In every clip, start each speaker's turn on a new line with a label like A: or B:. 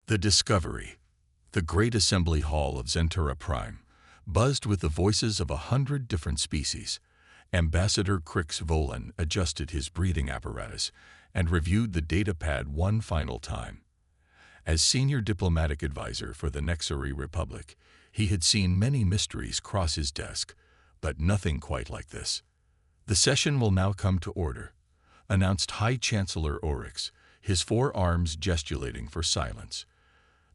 A: The Discovery, the great assembly hall of Zentura Prime, buzzed with the voices of 100 different species. Ambassador Crix Volan adjusted his breathing apparatus and reviewed the datapad one final time. As senior diplomatic advisor for the Nexari Republic, he had seen many mysteries cross his desk, but nothing quite like this. "The session will now come to order," announced High Chancellor Orcs, his four arms gesticulating for silence.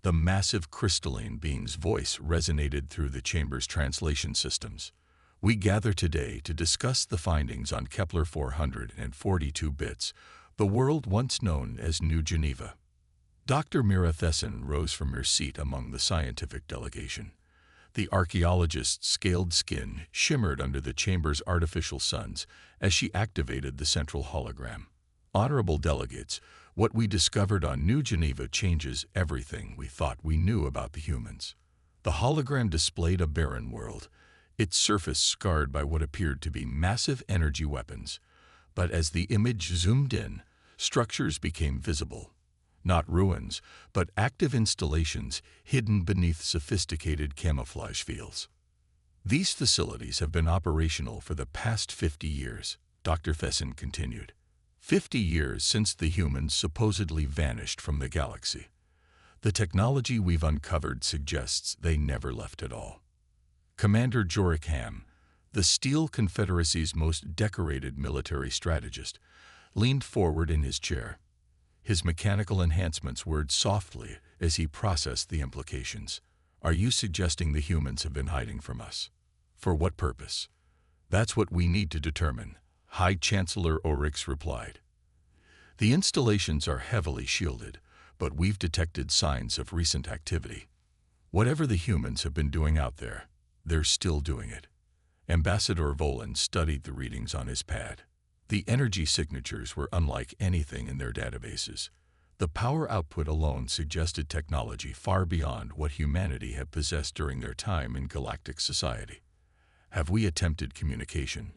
A: The massive crystalline being's voice resonated through the chamber's translation systems. "We gather today to discuss the findings on Kepler 442 bits, the world once known as New Geneva." Dr. Mira Thesson rose from her seat among the scientific delegation. The archaeologist's scaled skin shimmered under the chamber's artificial suns as she activated the central hologram. "Honorable delegates, what we discovered on New Geneva changes everything we thought we knew about the humans." The hologram displayed a barren world, its surface scarred by what appeared to be massive energy weapons. But as the image zoomed in, structures became visible. Not ruins, but active installations hidden beneath sophisticated camouflage fields. "These facilities have been operational for the past 50 years, Dr. Thesson continued. 50 years since the humans supposedly vanished from the galaxy. The technology we've uncovered suggests they never left at all." Commander Jorik Ham, the Steel Confederacy's most decorated military strategist, leaned forward in his chair. His mechanical enhancements whirred softly as he processed the implications. "Are you suggesting the humans have been hiding from us? For what purpose?" "That's what we need to determine," High Chancellor Orix replied. "The installations are heavily shielded, but we've detected signs of recent activity. Whatever the humans have been doing out there, they're still doing it." Ambassador Volan studied the readings on his pad. The energy signatures were unlike anything in their databases. The power output alone suggested technology far beyond what humanity had possessed during their time in galactic society. "Have we attempted communication?"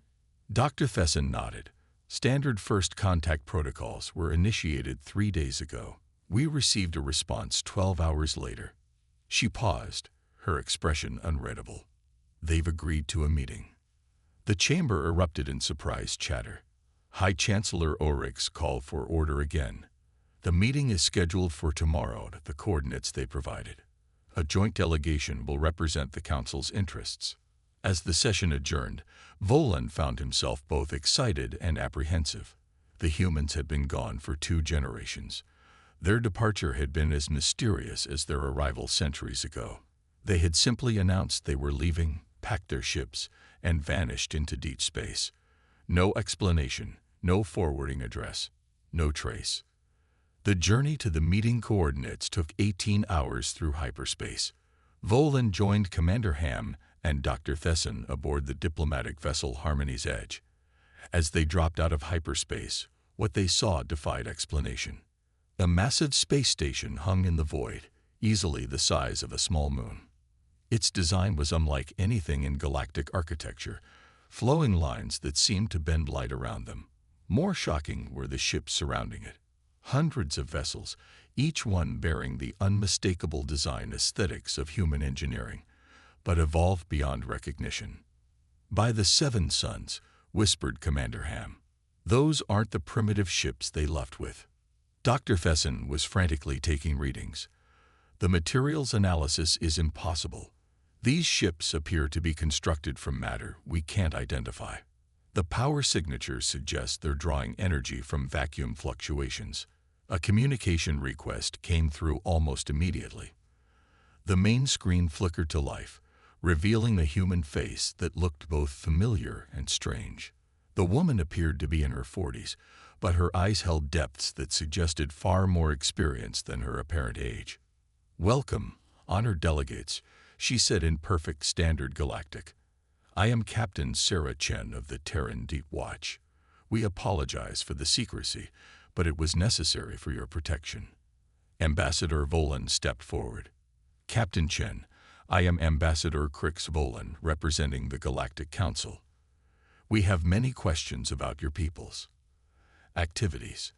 A: Dr. Thesson nodded. "Standard first contact protocols were initiated 3 days ago. We received a response 12 hours later." She paused, her expression unreadable. "They've agreed to a meeting." The chamber erupted in surprised chatter. High Chancellor Orix called for order again. "The meeting is scheduled for tomorrow at the coordinates they provided. A joint delegation will represent the Council's interests." As the session adjourned, Volan found himself both excited and apprehensive. The humans had been gone for 2 generations. Their departure had been as mysterious as their arrival centuries ago. They had simply announced they were leaving, packed their ships, and vanished into deep space. No explanation, no forwarding address, no trace. The journey to the meeting coordinates took 18 hours through hyperspace. Volan joined Commander Ham and Dr. Thesson aboard the diplomatic vessel Harmony's Edge. As they dropped out of hyperspace, what they saw defied explanation. A massive space station hung in the void, easily the size of a small moon. Its design was unlike anything in galactic architecture, flowing lines that seemed to bend light around them. More shocking were the ships surrounding it. Hundreds of vessels, each one bearing the unmistakable design aesthetics of human engineering, but evolved beyond recognition. "By the 7 suns," whispered Commander Ham. "Those aren't the primitive ships they left with." Dr. Thesson was frantically taking readings. "The materials analysis is impossible. These ships appear to be constructed from matter we can't identify. The power signatures suggest they're drawing energy from vacuum fluctuations." A communication request came through almost immediately. The main screen flickered to life, revealing a human face that looked both familiar and strange. The woman appeared to be in her 40s, but her eyes held depths that suggested far more experience than her apparent age. "Welcome, honored delegates," she said in perfect standard galactic. "I am Captain Sarah Chen of the Terran Deep Watch. We apologize for the secrecy, but it was necessary for your protection." Ambassador Volan stepped forward. "Captain Chen, I am Ambassador Crix Volan, representing the Galactic Council. We have many questions about your people's activities."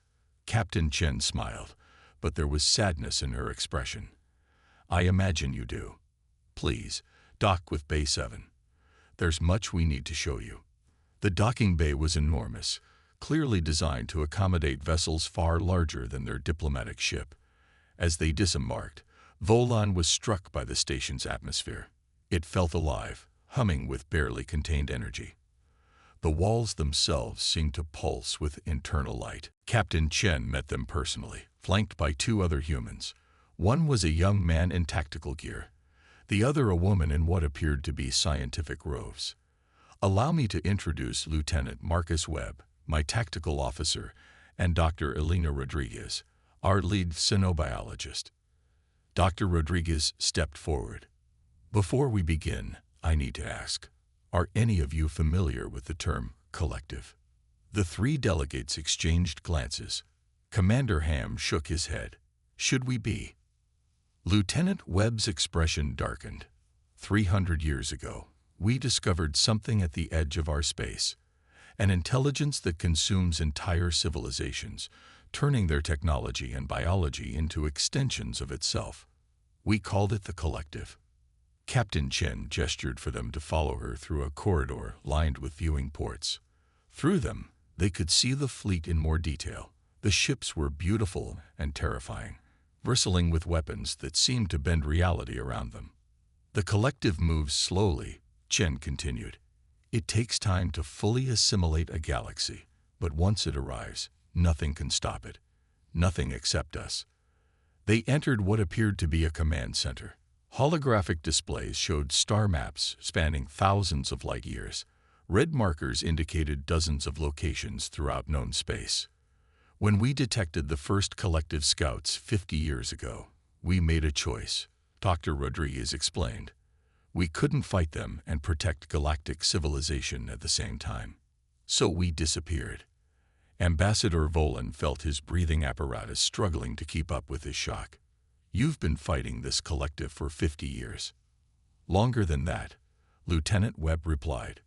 A: Captain Chen smiled, but there was sadness in her expression. "I imagine you do. Please, dock with Bay 7. There's much we need to show you." The docking bay was enormous, clearly designed to accommodate vessels far larger than their diplomatic ship. As they disembarked, Volan was struck by the station's atmosphere. It felt alive, humming with barely contained energy. The walls themselves seemed to pulse with internal light. Captain Chen met them personally, flanked by two other humans. One was a young man in tactical gear, the other a woman in what appeared to be scientific robes. "Allow me to introduce Lieutenant Marcus Webb, my tactical officer, and Dr. Elena Rodriguez, our lead xenobiologist." Dr. Rodriguez stepped forward. "Before we begin, I need to ask, are any of you familiar with the term collective?" The three delegates exchanged glances. Commander Ham shook his head. "Should we be?" Lieutenant Webb's expression darkened. 300 years ago, we discovered something at the edge of our space, an intelligence that consumes entire civilizations, turning their technology and biology into extensions of itself. We called it the collective. Captain Chen gestured for them to follow her through a corridor lined with viewing ports. Through them, they could see the fleet in more detail. The ships were beautiful and terrifying, bristling with weapons that seemed to bend reality around them. "The collective moves slowly," Chen continued. "It takes time to fully assimilate a galaxy, but once it arrives, nothing can stop it. Nothing except us." They entered what appeared to be a command center. Holographic displays showed star maps spanning thousands of light years. Red markers indicated dozens of locations throughout known space. "When we detected the first collective scouts 50 years ago, we made a choice," Dr. Rodriguez explained. "We couldn't fight them and protect galactic civilization at the same time. So we disappeared." Ambassador Volan felt his breathing apparatus struggling to keep up with his shock. "You've been fighting this collective for 50 years. "Longer than that," Lieutenant Webb replied.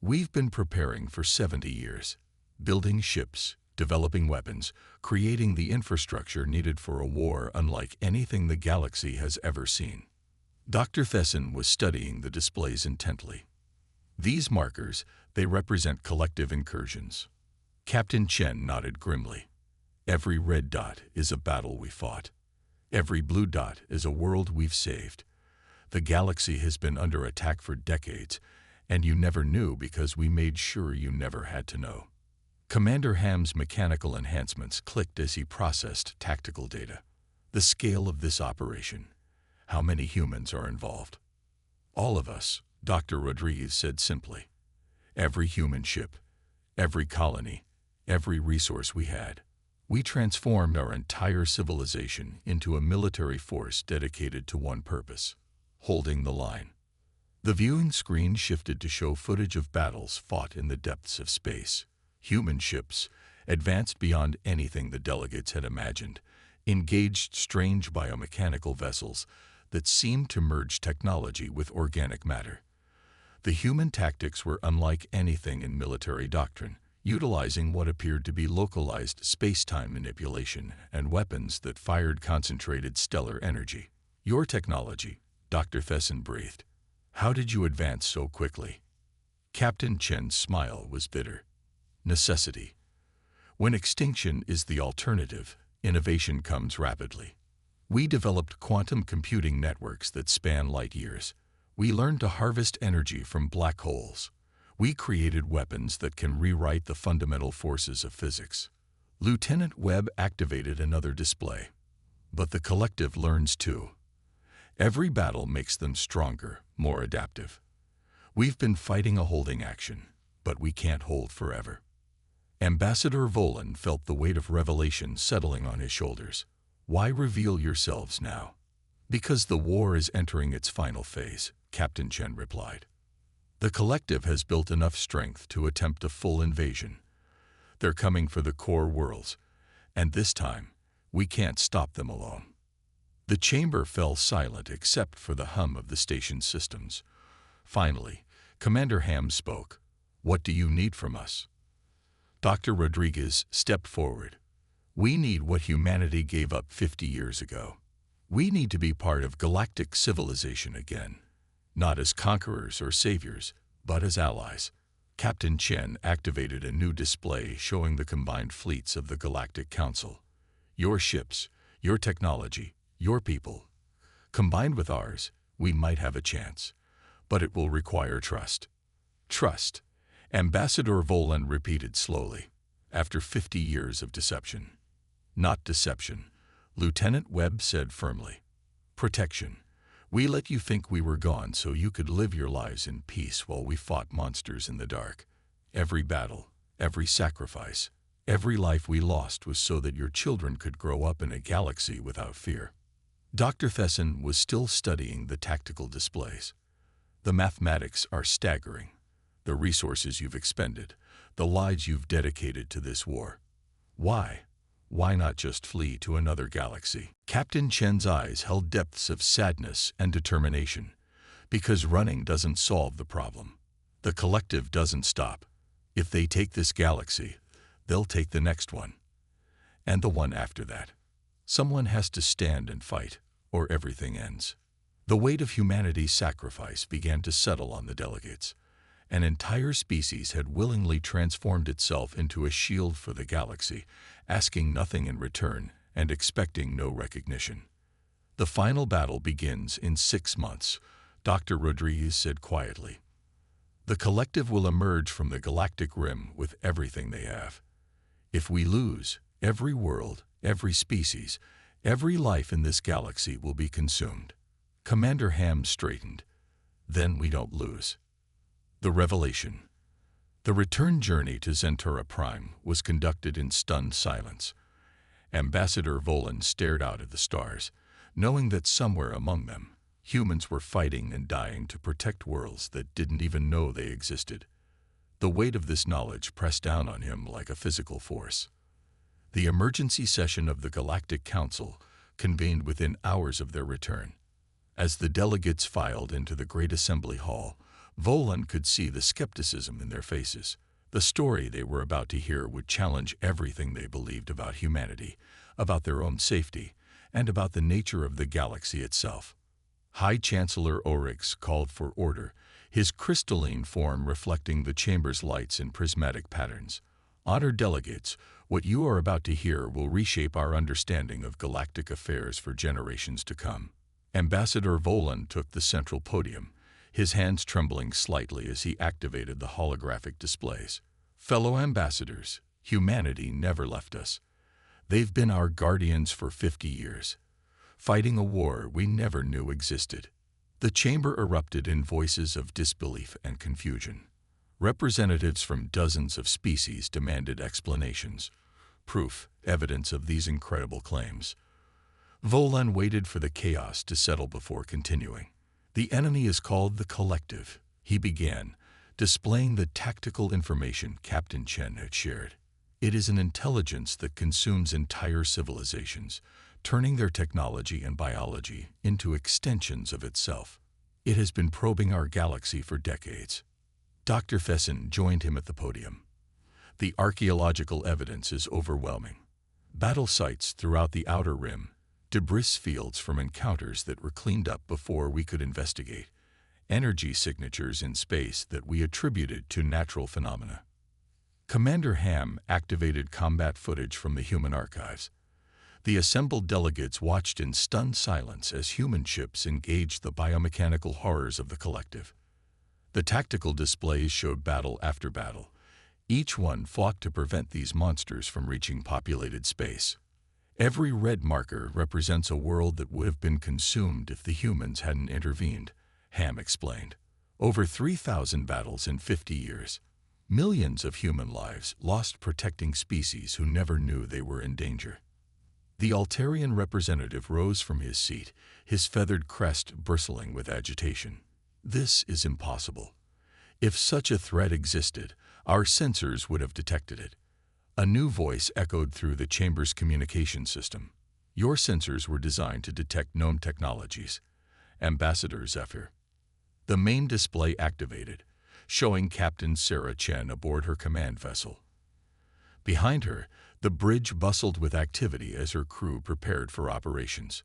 A: "We've been preparing for 70 years, building ships, developing weapons, creating the infrastructure needed for a war unlike anything the galaxy has ever seen." Dr. Thesson was studying the displays intently. "These markers, they represent collective incursions." Captain Chen nodded grimly. "Every red dot is a battle we fought. Every blue dot is a world we've saved. The galaxy has been under attack for decades, and you never knew because we made sure you never had to know." Commander Ham's mechanical enhancements clicked as he processed tactical data. "The scale of this operation. How many humans are involved?" "All of us," Dr. Rodriguez said simply. "Every human ship, every colony, every resource we had. We transformed our entire civilization into a military force dedicated to one purpose: holding the line." The viewing screen shifted to show footage of battles fought in the depths of space. Human ships, advanced beyond anything the delegates had imagined, engaged strange biomechanical vessels that seemed to merge technology with organic matter. The human tactics were unlike anything in military doctrine, utilizing what appeared to be localized space-time manipulation and weapons that fired concentrated stellar energy. "Your technology," Dr. Thesson breathed. "How did you advance so quickly?" Captain Chen's smile was bitter. "Necessity. When extinction is the alternative, innovation comes rapidly. We developed quantum computing networks that span light years. We learned to harvest energy from black holes. We created weapons that can rewrite the fundamental forces of physics." Lieutenant Webb activated another display. "But the collective learns too. Every battle makes them stronger, more adaptive. We've been fighting a holding action, but we can't hold forever." Ambassador Volan felt the weight of revelation settling on his shoulders. "Why reveal yourselves now?" "Because the war is entering its final phase," Captain Chen replied. "The collective has built enough strength to attempt a full invasion. They're coming for the core worlds, and this time, we can't stop them alone." The chamber fell silent except for the hum of the station's systems. Finally, Commander Ham spoke. "What do you need from us?" Dr. Rodriguez stepped forward. We need what humanity gave up 50 years ago. We need to be part of galactic civilization again, not as conquerors or saviors, but as allies. Captain Chen activated a new display showing the combined fleets of the Galactic Council. Your ships, your technology, your people. Combined with ours, we might have a chance. But it will require trust. Trust, Ambassador Volan repeated slowly, after 50 years of deception. Not deception, Lieutenant Webb said firmly. Protection. We let you think we were gone so you could live your lives in peace while we fought monsters in the dark. Every battle, every sacrifice, every life we lost was so that your children could grow up in a galaxy without fear. Dr. Fesson was still studying the tactical displays. The mathematics are staggering. The resources you've expended, the lives you've dedicated to this war. Why? Why not just flee to another galaxy? Captain Chen's eyes held depths of sadness and determination. Because running doesn't solve the problem. The collective doesn't stop. If they take this galaxy, they'll take the next one. And the one after that. Someone has to stand and fight, or everything ends. The weight of humanity's sacrifice began to settle on the delegates. An entire species had willingly transformed itself into a shield for the galaxy, asking nothing in return and expecting no recognition. The final battle begins in 6 months, Dr. Rodriguez said quietly. The collective will emerge from the galactic rim with everything they have. If we lose, every world, every species, every life in this galaxy will be consumed. Commander Ham straightened. Then we don't lose. The revelation. The return journey to Zentura Prime was conducted in stunned silence. Ambassador Volan stared out at the stars, knowing that somewhere among them, humans were fighting and dying to protect worlds that didn't even know they existed. The weight of this knowledge pressed down on him like a physical force. The emergency session of the Galactic Council convened within hours of their return. As the delegates filed into the Great Assembly Hall, Volan could see the skepticism in their faces. The story they were about to hear would challenge everything they believed about humanity, about their own safety, and about the nature of the galaxy itself. High Chancellor Orcs called for order, his crystalline form reflecting the chamber's lights in prismatic patterns. Honored delegates, what you are about to hear will reshape our understanding of galactic affairs for generations to come. Ambassador Volan took the central podium, his hands trembling slightly as he activated the holographic displays. Fellow ambassadors, humanity never left us. They've been our guardians for 50 years, fighting a war we never knew existed. The chamber erupted in voices of disbelief and confusion. Representatives from dozens of species demanded explanations, proof, evidence of these incredible claims. Volan waited for the chaos to settle before continuing. The enemy is called the Collective, he began, displaying the tactical information Captain Chen had shared. It is an intelligence that consumes entire civilizations, turning their technology and biology into extensions of itself. It has been probing our galaxy for decades. Dr. Fesson joined him at the podium. The archaeological evidence is overwhelming. Battle sites throughout the outer rim, debris fields from encounters that were cleaned up before we could investigate, energy signatures in space that we attributed to natural phenomena. Commander Ham activated combat footage from the human archives. The assembled delegates watched in stunned silence as human ships engaged the biomechanical horrors of the collective. The tactical displays showed battle after battle. Each one fought to prevent these monsters from reaching populated space. Every red marker represents a world that would have been consumed if the humans hadn't intervened, Ham explained. Over 3,000 battles in 50 years. Millions of human lives lost protecting species who never knew they were in danger. The Altarian representative rose from his seat, his feathered crest bristling with agitation. This is impossible. If such a threat existed, our sensors would have detected it. A new voice echoed through the chamber's communication system. Your sensors were designed to detect known technologies. Ambassador Zephyr. The main display activated, showing Captain Sarah Chen aboard her command vessel. Behind her, The bridge bustled with activity as her crew prepared for operations.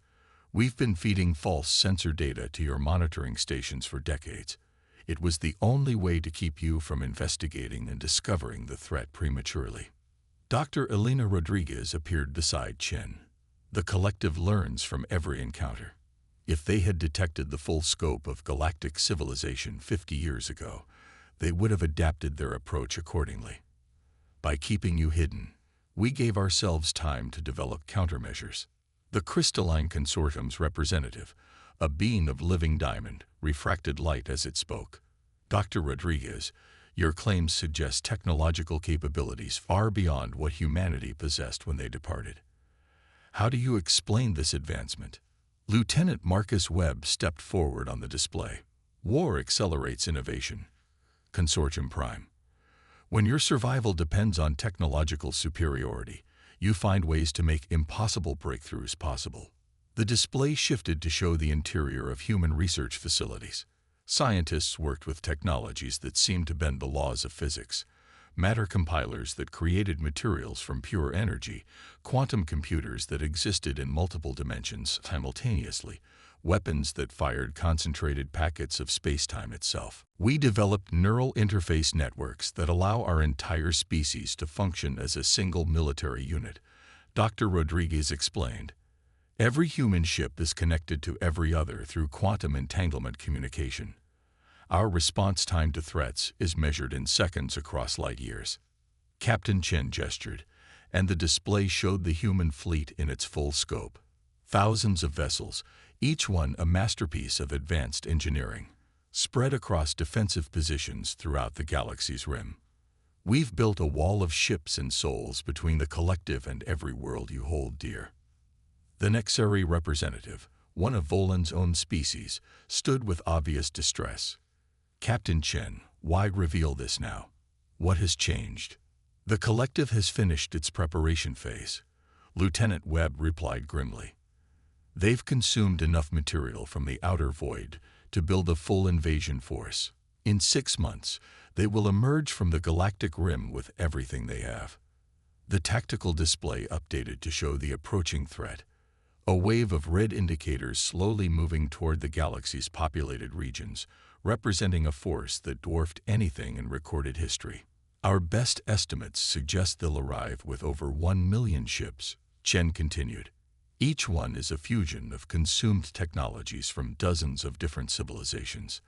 A: We've been feeding false sensor data to your monitoring stations for decades. It was the only way to keep you from investigating and discovering the threat prematurely. Dr. Elena Rodriguez appeared beside Chen. The collective learns from every encounter. If they had detected the full scope of galactic civilization 50 years ago, they would have adapted their approach accordingly. By keeping you hidden, we gave ourselves time to develop countermeasures. The crystalline consortium's representative, a being of living diamond, refracted light as it spoke. Dr. Rodriguez, your claims suggest technological capabilities far beyond what humanity possessed when they departed. How do you explain this advancement? Lieutenant Marcus Webb stepped forward on the display. War accelerates innovation. Consortium Prime. When your survival depends on technological superiority, you find ways to make impossible breakthroughs possible. The display shifted to show the interior of human research facilities. Scientists worked with technologies that seemed to bend the laws of physics. Matter compilers that created materials from pure energy, quantum computers that existed in multiple dimensions simultaneously, weapons that fired concentrated packets of space-time itself. We developed neural interface networks that allow our entire species to function as a single military unit, Dr. Rodriguez explained. Every human ship is connected to every other through quantum entanglement communication. Our response time to threats is measured in seconds across light years. Captain Chen gestured, and the display showed the human fleet in its full scope. Thousands of vessels, each one a masterpiece of advanced engineering, spread across defensive positions throughout the galaxy's rim. We've built a wall of ships and souls between the collective and every world you hold dear. The Nexari representative, one of Volan's own species, stood with obvious distress. Captain Chen, why reveal this now? What has changed? The collective has finished its preparation phase, Lieutenant Webb replied grimly. They've consumed enough material from the outer void to build a full invasion force. In 6 months, they will emerge from the galactic rim with everything they have. The tactical display updated to show the approaching threat. A wave of red indicators slowly moving toward the galaxy's populated regions, representing a force that dwarfed anything in recorded history. Our best estimates suggest they'll arrive with over 1 million ships, Chen continued. Each one is a fusion of consumed technologies from dozens of different civilizations.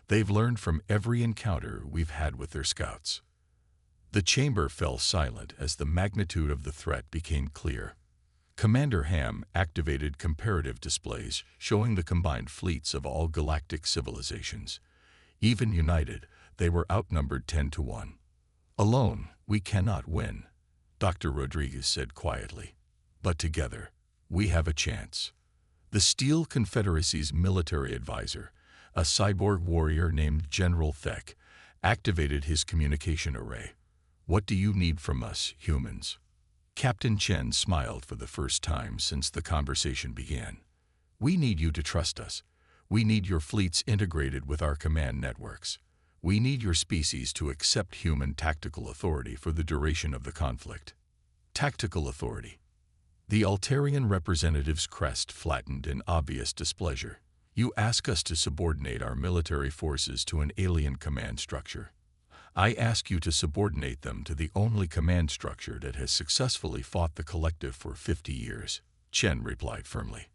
A: They've learned from every encounter we've had with their scouts. The chamber fell silent as the magnitude of the threat became clear. Commander Ham activated comparative displays showing the combined fleets of all galactic civilizations. Even united, they were outnumbered 10-1. Alone, we cannot win, Dr. Rodriguez said quietly. But together, we have a chance. The Steel Confederacy's military advisor, a cyborg warrior named General Thek, activated his communication array. What do you need from us, humans? Captain Chen smiled for the first time since the conversation began. We need you to trust us. We need your fleets integrated with our command networks. We need your species to accept human tactical authority for the duration of the conflict. Tactical authority. The Altarian representative's crest flattened in obvious displeasure. You ask us to subordinate our military forces to an alien command structure. I ask you to subordinate them to the only command structure that has successfully fought the collective for 50 years, Chen replied firmly.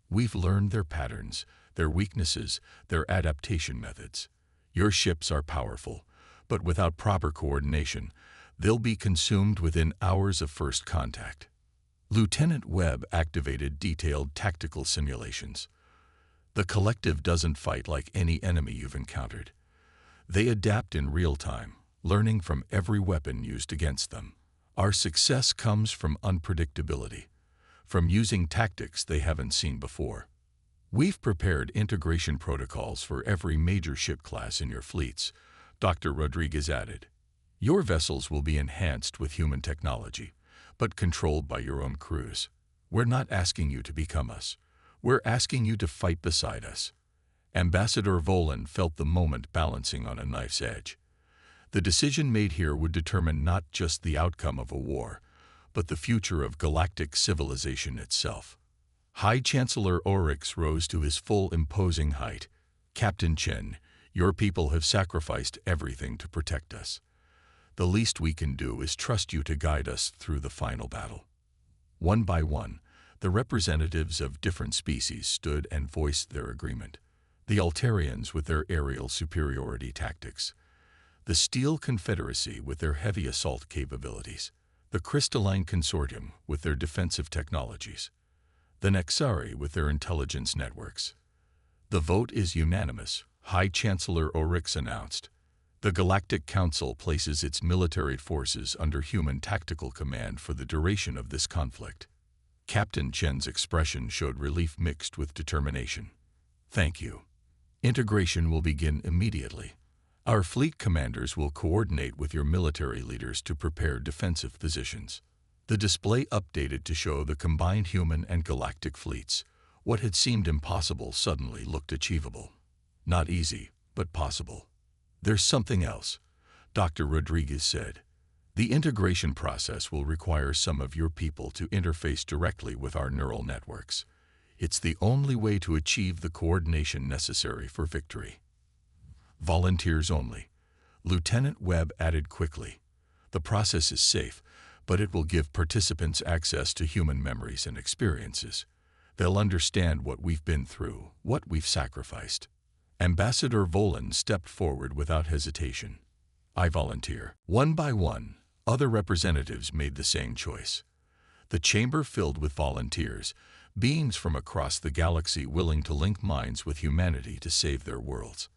A: We've learned their patterns, their weaknesses, their adaptation methods. Your ships are powerful, but without proper coordination, they'll be consumed within hours of first contact. Lieutenant Webb activated detailed tactical simulations. The collective doesn't fight like any enemy you've encountered. They adapt in real time, learning from every weapon used against them. Our success comes from unpredictability, from using tactics they haven't seen before. We've prepared integration protocols for every major ship class in your fleets, Dr. Rodriguez added. Your vessels will be enhanced with human technology, but controlled by your own crews. We're not asking you to become us. We're asking you to fight beside us. Ambassador Volan felt the moment balancing on a knife's edge. The decision made here would determine not just the outcome of a war, but the future of galactic civilization itself. High Chancellor Orcs rose to his full imposing height. "Captain Chen, your people have sacrificed everything to protect us. The least we can do is trust you to guide us through the final battle." One by one, the representatives of different species stood and voiced their agreement. The Altarians with their aerial superiority tactics, the Steel Confederacy with their heavy assault capabilities, the Crystalline Consortium with their defensive technologies, the Nexari with their intelligence networks. "The vote is unanimous," High Chancellor Orix announced. "The Galactic Council places its military forces under human tactical command for the duration of this conflict." Captain Chen's expression showed relief mixed with determination. "Thank you. Integration will begin immediately. Our fleet commanders will coordinate with your military leaders to prepare defensive positions." The display updated to show the combined human and galactic fleets. What had seemed impossible suddenly looked achievable. Not easy, but possible. "There's something else," Dr. Rodriguez said. "The integration process will require some of your people to interface directly with our neural networks. It's the only way to achieve the coordination necessary for victory." "Volunteers only," Lieutenant Webb added quickly. "The process is safe, but it will give participants access to human memories and experiences. They'll understand what we've been through, what we've sacrificed." Ambassador Volan stepped forward without hesitation. "I volunteer." One by one, other representatives made the same choice. The chamber filled with volunteers, beings from across the galaxy willing to link minds with humanity to save their worlds.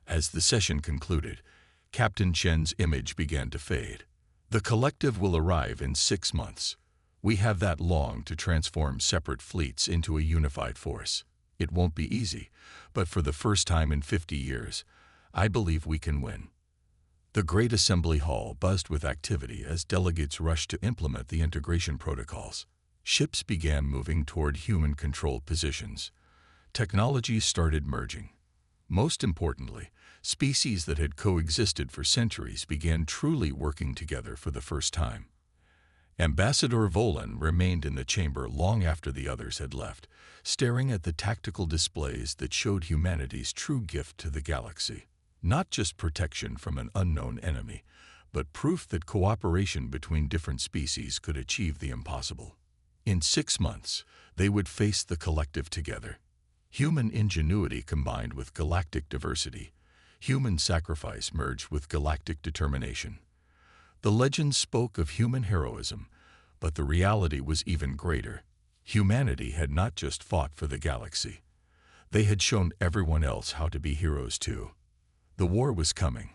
A: As the session concluded, Captain Chen's image began to fade. "The collective will arrive in 6 months. We have that long to transform separate fleets into a unified force. It won't be easy, but for the first time in 50 years, I believe we can win." The Great Assembly Hall buzzed with activity as delegates rushed to implement the integration protocols. Ships began moving toward human-controlled positions. Technologies started merging. Most importantly, species that had coexisted for centuries began truly working together for the first time. Ambassador Volan remained in the chamber long after the others had left, staring at the tactical displays that showed humanity's true gift to the galaxy. Not just protection from an unknown enemy, but proof that cooperation between different species could achieve the impossible. In 6 months, they would face the collective together. Human ingenuity combined with galactic diversity. Human sacrifice merged with galactic determination. The legends spoke of human heroism, but the reality was even greater. Humanity had not just fought for the galaxy. They had shown everyone else how to be heroes too. The war was coming,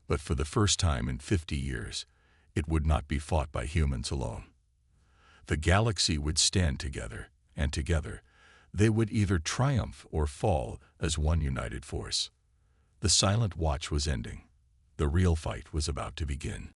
A: but for the first time in 50 years, it would not be fought by humans alone. The galaxy would stand together, and together, they would either triumph or fall as one united force. The silent watch was ending. The real fight was about to begin.